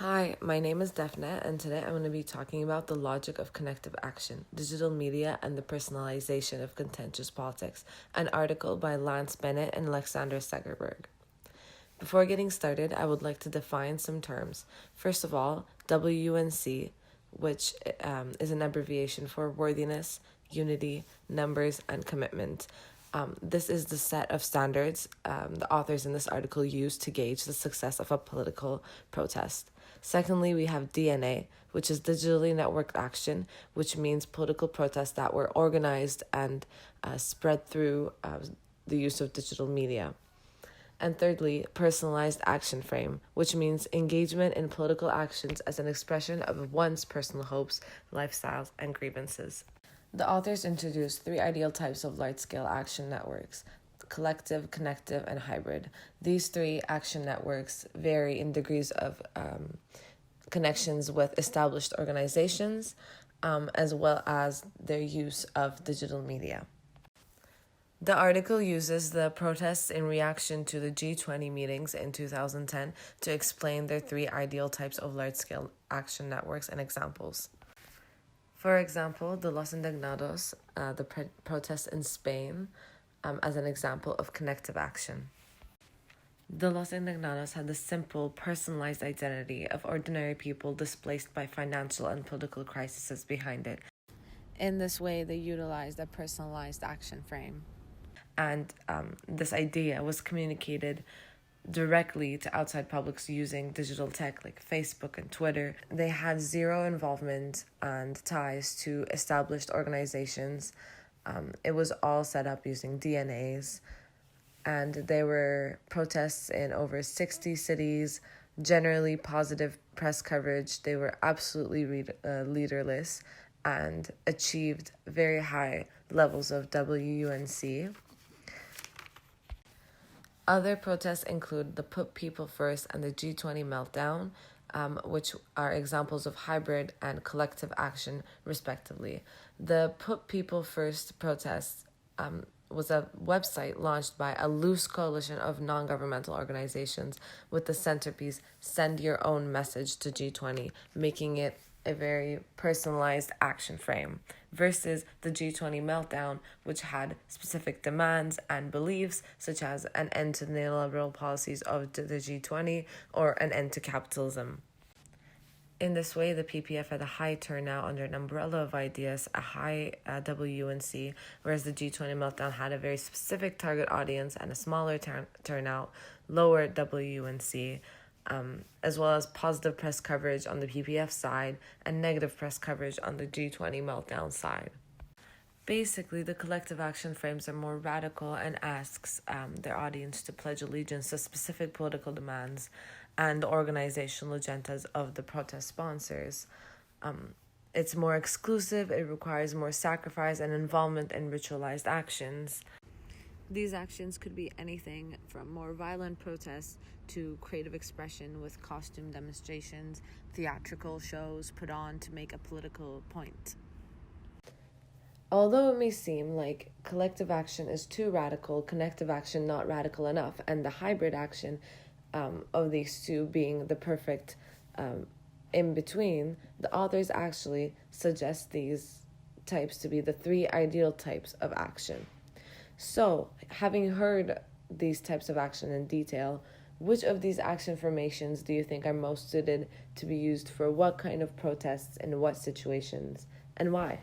Hi, my name is Defne, and today I'm going to be talking about the logic of connective action, digital media, and the personalization of contentious politics, an article by Lance Bennett and Alexander Segerberg. Before getting started, I would like to define some terms. First of all, WUNC, which is an abbreviation for worthiness, unity, numbers, and commitment. This is the set of standards the authors in this article use to gauge the success of a political protest. Secondly, we have DNA, which is digitally networked action, which means political protests that were organized and spread through the use of digital media. And thirdly, personalized action frame, which means engagement in political actions as an expression of one's personal hopes, lifestyles, and grievances. The authors introduced three ideal types of large-scale action networks: collective, connective, and hybrid. These three action networks vary in degrees of connections with established organizations, as well as their use of digital media. The article uses the protests in reaction to the G20 meetings in 2010 to explain their three ideal types of large-scale action networks and examples. For example, the Los Indignados, the protest in Spain, as an example of connective action. The Los Indignados had the simple, personalized identity of ordinary people displaced by financial and political crises behind it. In this way, they utilized a personalized action frame. And this idea was communicated directly to outside publics using digital tech like Facebook and Twitter. They had zero involvement and ties to established organizations. It was all set up using DNAs, and there were protests in over 60 cities, generally positive press coverage. They were absolutely leaderless and achieved very high levels of WUNC. Other protests include the Put People First and the G20 Meltdown, which are examples of hybrid and collective action, respectively. The Put People First protest was a website launched by a loose coalition of non-governmental organizations with the centerpiece, "Send your own message to G20," making it a very personalized action frame, versus the G20 Meltdown, which had specific demands and beliefs, such as an end to the neoliberal policies of the G20 or an end to capitalism. In this way, the PPF had a high turnout under an umbrella of ideas, a high WUNC, whereas the G20 Meltdown had a very specific target audience and a smaller turnout, lower WUNC, as well as positive press coverage on the PPF side and negative press coverage on the G20 Meltdown side. Basically, the collective action frames are more radical and asks their audience to pledge allegiance to specific political demands and the organizational agendas of the protest sponsors. It's more exclusive, it requires more sacrifice and involvement in ritualized actions. These actions could be anything from more violent protests to creative expression with costume demonstrations, theatrical shows put on to make a political point. Although it may seem like collective action is too radical, connective action not radical enough, and the hybrid action of these two being the perfect in between, the authors actually suggest these types to be the three ideal types of action. So, having heard these types of action in detail, which of these action formations do you think are most suited to be used for what kind of protests in what situations, and why?